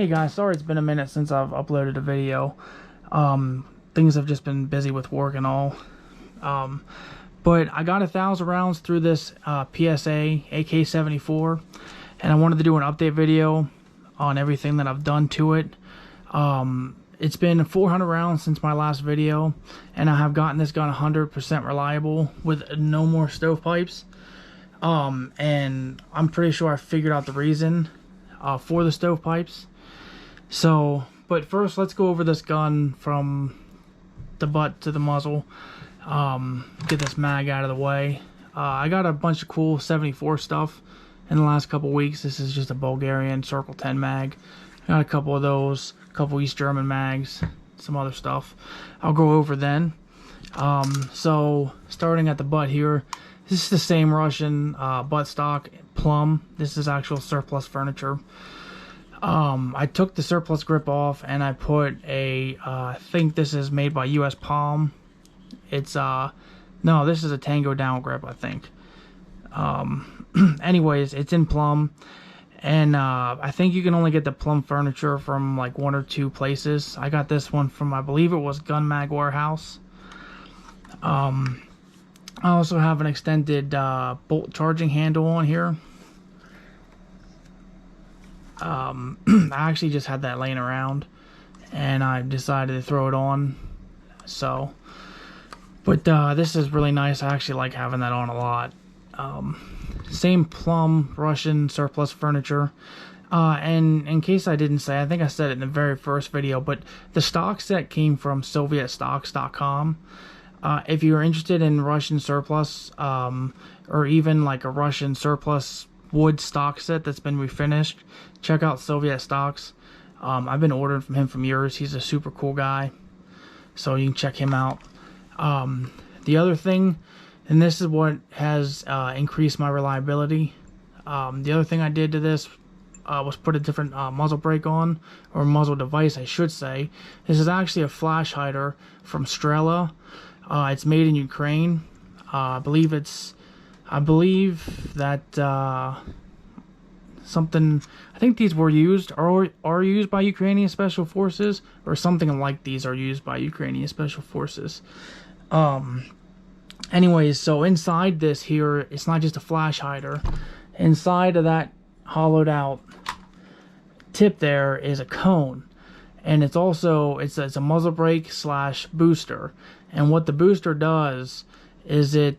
Hey guys, sorry it's been a minute since I've uploaded a video. Things have just been busy with work and all. But I got 1,000 rounds through this PSA AK74, and I wanted to do an update video on everything that I've done to it. It's been 400 rounds since my last video, and I have gotten this gun 100% reliable with no more stovepipes. And I'm pretty sure I figured out the reason for the stovepipes. So, but first let's go over this gun from the butt to the muzzle. Get this mag out of the way. I got a bunch of cool 74 stuff in the last couple weeks. This is just a Bulgarian Circle 10 mag. Got a couple of those, a couple East German mags, some other stuff I'll go over then. So starting at the butt here, this is the same Russian buttstock plum. This is actual surplus furniture. I took the surplus grip off and I put a, I think this is made by US Palm. It's, no, this is a Tango down grip, I think. Anyways, it's in plum. And, I think you can only get the plum furniture from like 1 or 2 places. I got this one from, I believe it was Gun Mag Warehouse. I also have an extended, bolt charging handle on here. I actually just had that laying around and I decided to throw it on. So, but this is really nice. I actually like having that on a lot. Same plum Russian surplus furniture. And in case I didn't say, I think I said it in the very first video, but the stock set came from SovietStocks.com. If you're interested in Russian surplus, or even like a Russian surplus wood stock set that's been refinished, check out Soviet Stocks. I've been ordering from him for years. He's a super cool guy, so you can check him out. The other thing, and this is what has increased my reliability, the other thing I did to this was put a different muzzle brake on, or muzzle device I should say. This is actually a flash hider from Strela. It's made in Ukraine. I believe that something, I think these were used or are used by Ukrainian Special Forces, or something like these are used by Ukrainian Special Forces. Anyways, so inside this here, it's not just a flash hider. Inside of that hollowed out tip there is a cone, and it's also it's a muzzle brake slash booster. And what the booster does is it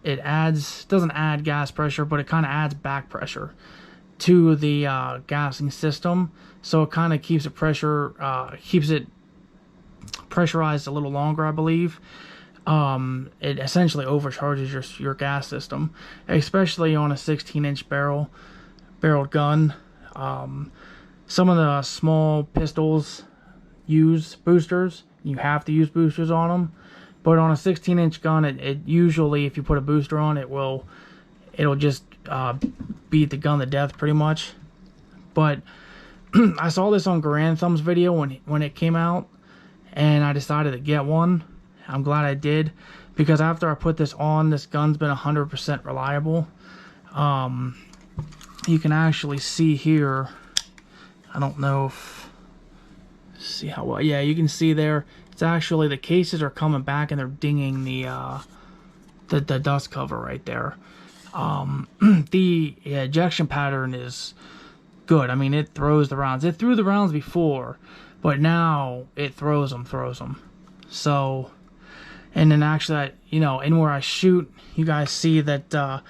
doesn't add gas pressure, but it kind of adds back pressure to the gassing system. So it kind of keeps it pressurized a little longer, I believe. It essentially overcharges your gas system, especially on a 16-inch barreled gun. Some of the small pistols use boosters. You have to use boosters on them. But on a 16-inch gun, it usually, if you put a booster on, it'll just beat the gun to death pretty much. But I saw this on Garantham's video when it came out, and I decided to get one. I'm glad I did, because after I put this on, this gun's been 100% reliable. You can actually see here, I don't know if, see how well, yeah, you can see there, it's actually, the cases are coming back and they're dinging the dust cover right there. The ejection pattern is good. I mean, it throws the rounds. It threw the rounds before, but now it throws them. So, and then actually, and where I shoot, you guys see that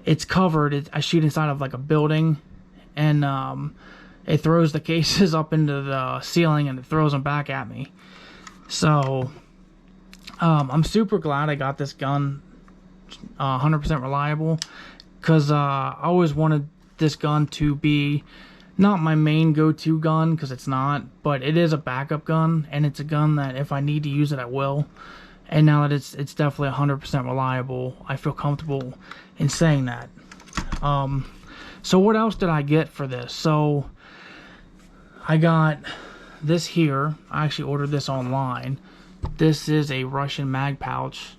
it's covered. I shoot inside of like a building, and it throws the cases up into the ceiling and it throws them back at me. So, I'm super glad I got this gun 100% reliable, because I always wanted this gun to be not my main go-to gun, because it's not, but it is a backup gun, and it's a gun that if I need to use it, I will. And now that it's definitely 100% reliable, I feel comfortable in saying that. So what else did I get for this? So I got this here. I actually ordered this online. This is a Russian mag pouch.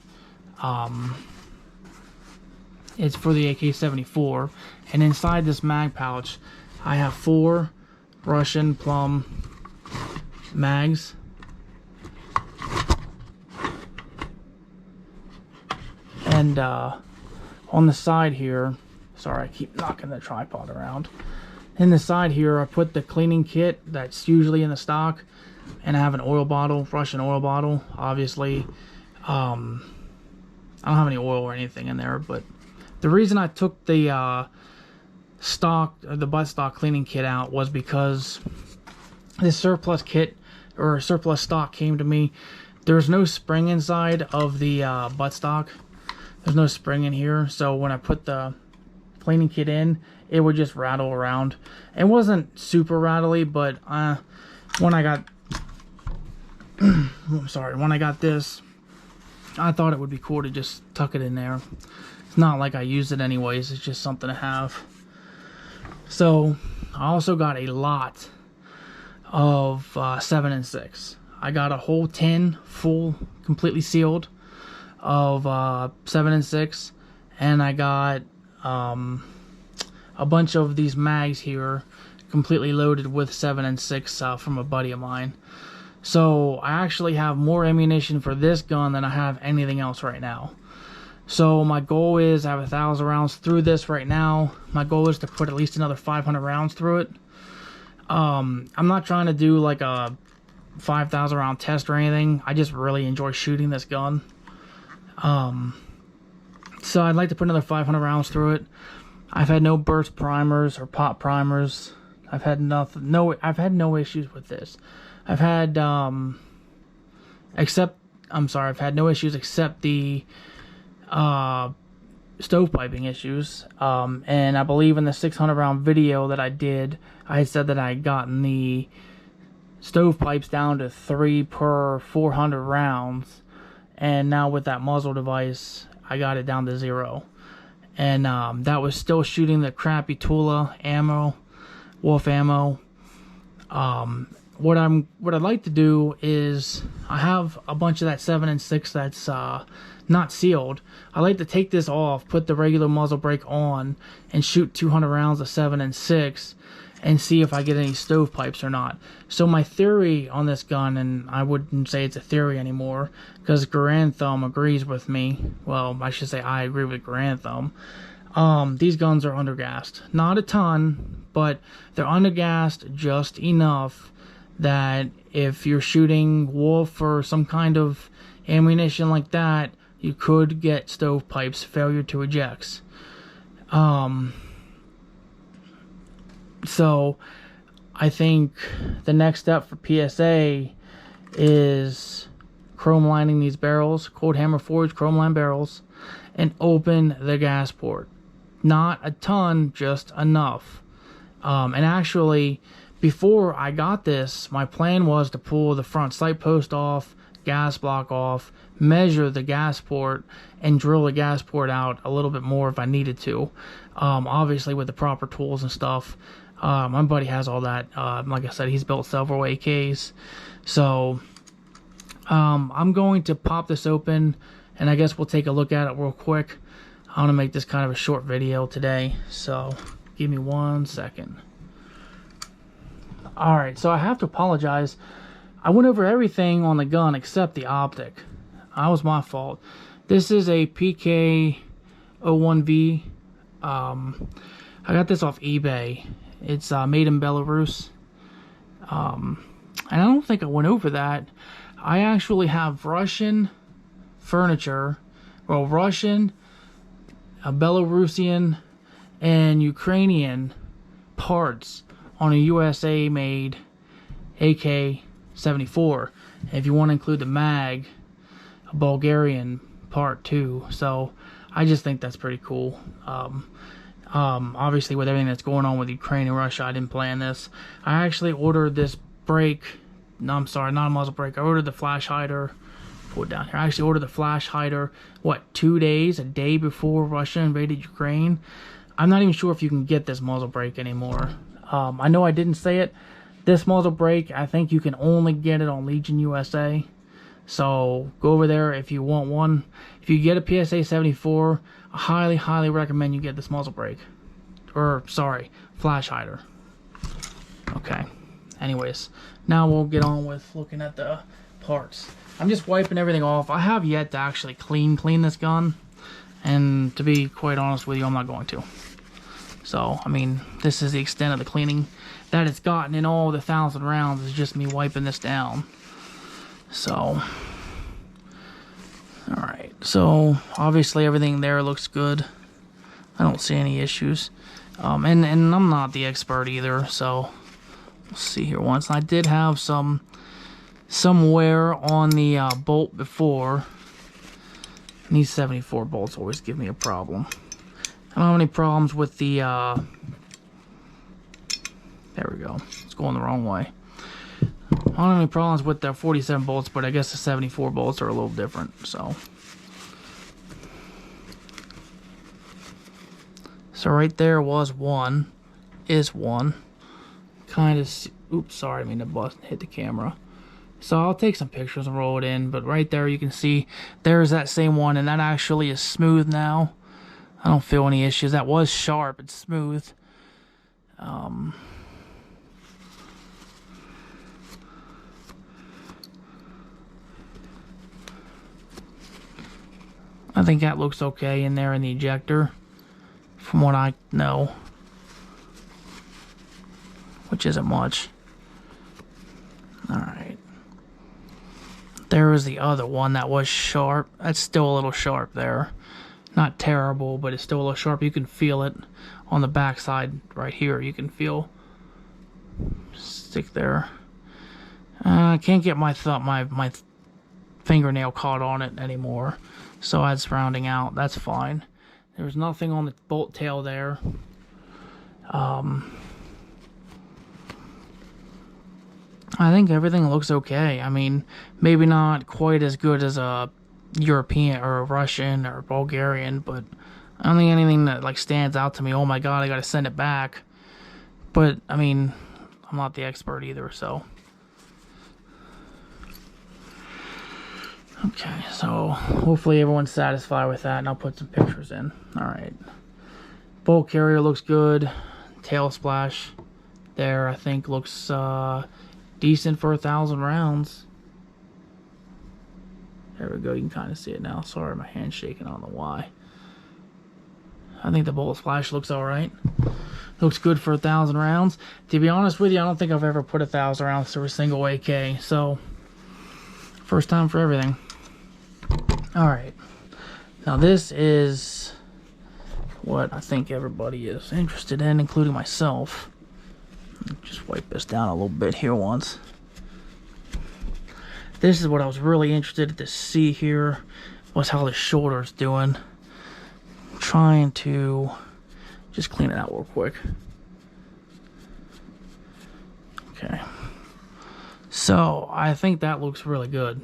It's for the AK74, and inside this mag pouch I have 4 Russian plum mags. And on the side here, sorry, I keep knocking the tripod around. In the side here, I put the cleaning kit that's usually in the stock, and I have an oil bottle, Russian oil bottle. Obviously, I don't have any oil or anything in there, but the reason I took the the buttstock cleaning kit out was because this surplus kit or surplus stock came to me. There's no spring inside of the buttstock. There's no spring in here, so when I put the cleaning kit in, it would just rattle around. It wasn't super rattly, but when I got when I got this, I thought it would be cool to just tuck it in there. It's not like I use it anyways, it's just something to have. So I also got a lot of 7 and 6. I got a whole tin full, completely sealed, of 7 and 6, and I got a bunch of these mags here completely loaded with 7 and 6 from a buddy of mine. So I actually have more ammunition for this gun than I have anything else right now. So my goal is, I have 1,000 rounds through this right now. My goal is to put at least another 500 rounds through it. I'm not trying to do like a 5,000 round test or anything. I just really enjoy shooting this gun. So I'd like to put another 500 rounds through it. I've had no burst primers or pop primers. I've had nothing. I've had no issues with this. I've had I've had no issues except the stovepiping issues. And I believe in the 600 round video that I did, I had said that I had gotten the stovepipes down to 3 per 400 rounds, and now with that muzzle device, I got it down to 0. And that was still shooting the crappy Tula ammo, Wolf ammo. What I'd like to do is, I have a bunch of that 7 and 6 that's not sealed. I like to take this off, put the regular muzzle brake on, and shoot 200 rounds of 7 and 6, and see if I get any stovepipes or not. So my theory on this gun, and I wouldn't say it's a theory anymore, because Thumb agrees with me. Well, I should say I agree with Thumb. These guns are undergassed. Not a ton, but they're undergassed just enough that if you're shooting Wolf or some kind of ammunition like that, you could get stovepipes, failure to ejects. So I think the next step for PSA is chrome lining these barrels, Cold Hammer Forge chrome line barrels, and open the gas port. Not a ton, just enough. And actually, before I got this, my plan was to pull the front sight post off, gas block off, measure the gas port, and drill the gas port out a little bit more if I needed to. Obviously with the proper tools and stuff. My buddy has all that. Like I said, he's built several AKs. So I'm going to pop this open, and I guess we'll take a look at it real quick. I want to make this kind of a short video today, so give me 1 second. Alright, so I have to apologize. I went over everything on the gun except the optic. That was my fault. This is a PK01V. I got this off eBay. It's made in Belarus. And I don't think I went over that. I actually have Russian furniture. Well, Russian, Belarusian, and Ukrainian parts on a USA made AK74. If you want to include the mag, a Bulgarian part too. So I just think that's pretty cool. Obviously with everything that's going on with Ukraine and Russia, I didn't plan this. I actually ordered this brake. No, I'm sorry, not a muzzle brake. I ordered the flash hider. Pull it down here. I actually ordered the flash hider, what, 2 days, a day before Russia invaded Ukraine. I'm not even sure if you can get this muzzle brake anymore. I know I didn't say it. This muzzle brake, I think you can only get it on Legion USA. So go over there if you want one. If you get a PSA 74, I highly, highly recommend you get this muzzle brake. Or, sorry, flash hider. Okay. Anyways, now we'll get on with looking at the parts. I'm just wiping everything off. I have yet to actually clean this gun, and to be quite honest with you, I'm not going to. So, I mean, this is the extent of the cleaning that it's gotten in all the 1,000 rounds, is just me wiping this down. So, alright, so obviously everything there looks good. I don't see any issues. And I'm not the expert either, so we'll see here once. I did have some wear on the bolt before. And these 74 bolts always give me a problem. I don't have any problems with the, there we go. It's going the wrong way. I don't have any problems with the 47 bolts, but I guess the 74 bolts are a little different, so. So right there was one, is one. Kind of, oops, sorry, I mean to hit the camera. So I'll take some pictures and roll it in, but right there you can see there's that same one, and that actually is smooth now. I don't feel any issues. That was sharp, it's smooth. I think that looks okay in there in the ejector, from what I know, which isn't much. Alright. There was the other one that was sharp. That's still a little sharp there. Not terrible, but it's still a little sharp. You can feel it on the back side right here. You can feel stick there. I can't get my fingernail caught on it anymore, so that's rounding out. That's fine. There's nothing on the bolt tail there. I think everything looks okay. I mean, maybe not quite as good as a European or a Russian or Bulgarian, but I don't think anything that like stands out to me. Oh my god, I gotta send it back. But I mean, I'm not the expert either, so. Okay, so hopefully everyone's satisfied with that, and I'll put some pictures in. Alright. Bolt carrier looks good. Tail splash there, I think, looks decent for 1,000 rounds. There we go, you can kind of see it now. Sorry, my hand's shaking, I don't know why. I think the bolt splash looks alright. Looks good for 1,000 rounds. To be honest with you, I don't think I've ever put 1,000 rounds through a single AK, so first time for everything. Alright, now this is what I think everybody is interested in, including myself. Just wipe this down a little bit here once. This is what I was really interested to see here, was how the shoulder's doing. I'm trying to just clean it out real quick. Okay. So, I think that looks really good,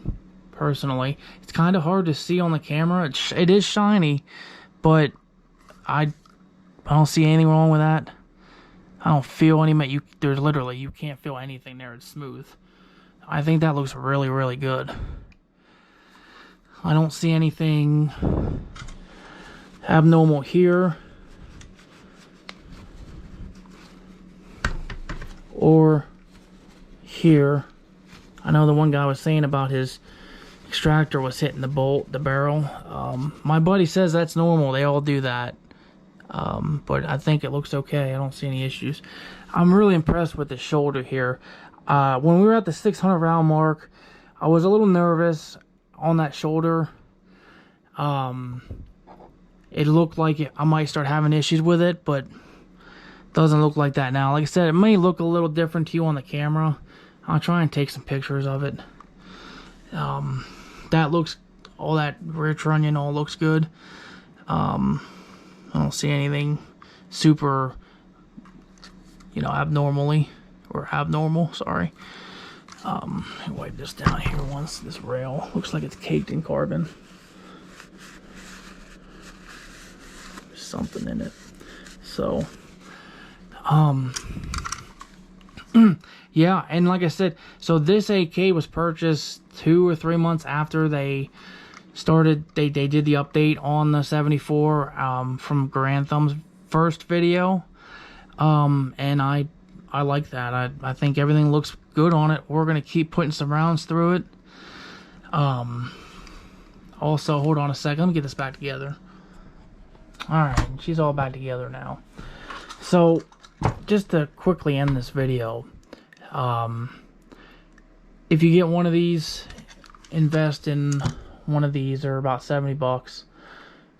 personally. It's kind of hard to see on the camera. It is shiny, but I don't see anything wrong with that. I don't feel any, there's literally, you can't feel anything there. It's smooth. I think that looks really, really good. I don't see anything abnormal here or here. I know the one guy was saying about his extractor was hitting the barrel. My buddy says that's normal. They all do that. But I think it looks okay. I don't see any issues. I'm really impressed with the shoulder here. When we were at the 600 round mark, I was a little nervous on that shoulder. It looked like I might start having issues with it, but doesn't look like that now. Like I said, it may look a little different to you on the camera. I'll try and take some pictures of it. That looks, all that rear trunnion all looks good. I don't see anything super, abnormal, sorry. Let me wipe this down here once. This rail looks like it's caked in carbon. There's something in it. So, yeah, and like I said, so this AK was purchased 2 or 3 months after they started, they did the update on the 74 from Garantham's first video. And I I like that. I think everything looks good on it. We're gonna keep putting some rounds through it. Also, hold on a second. Let me get this back together. Alright, she's all back together now. So, just to quickly end this video, if you get one of these, invest in one of these. They're about 70 bucks.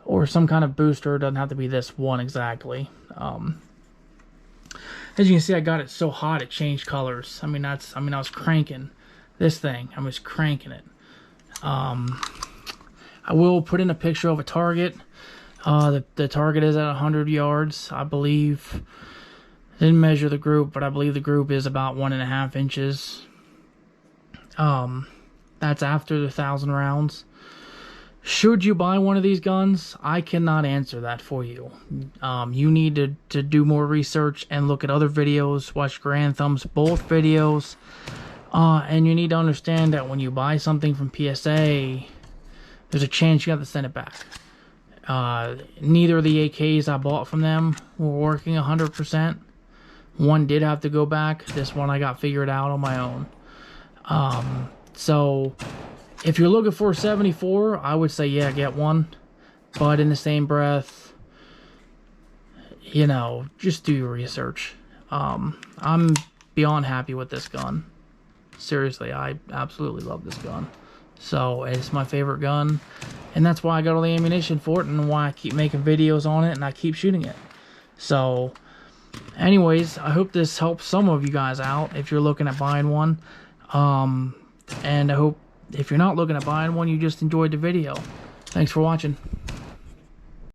Or some kind of booster. It doesn't have to be this one exactly. As you can see, I got it so hot it changed colors. I was cranking this thing. I was cranking it. I will put in a picture of a target. The target is at 100 yards, I believe. I didn't measure the group, but I believe the group is about 1.5 inches. That's after the 1,000 rounds. Should you buy one of these guns? I cannot answer that for you. You need to do more research and look at other videos. Watch Grand Thumb's both videos. And you need to understand that when you buy something from PSA, there's a chance you have to send it back. Neither of the AKs I bought from them were working 100%. One did have to go back. This one I got figured out on my own. So if you're looking for a 74, I would say yeah, get one. But in the same breath, you know, just do your research. I'm beyond happy with this gun. Seriously, I absolutely love this gun. So it's my favorite gun, and that's why I got all the ammunition for it, and why I keep making videos on it, and I keep shooting it. So anyways, I hope this helps some of you guys out if you're looking at buying one. And I hope if you're not looking at buying one, you just enjoyed the video. Thanks for watching.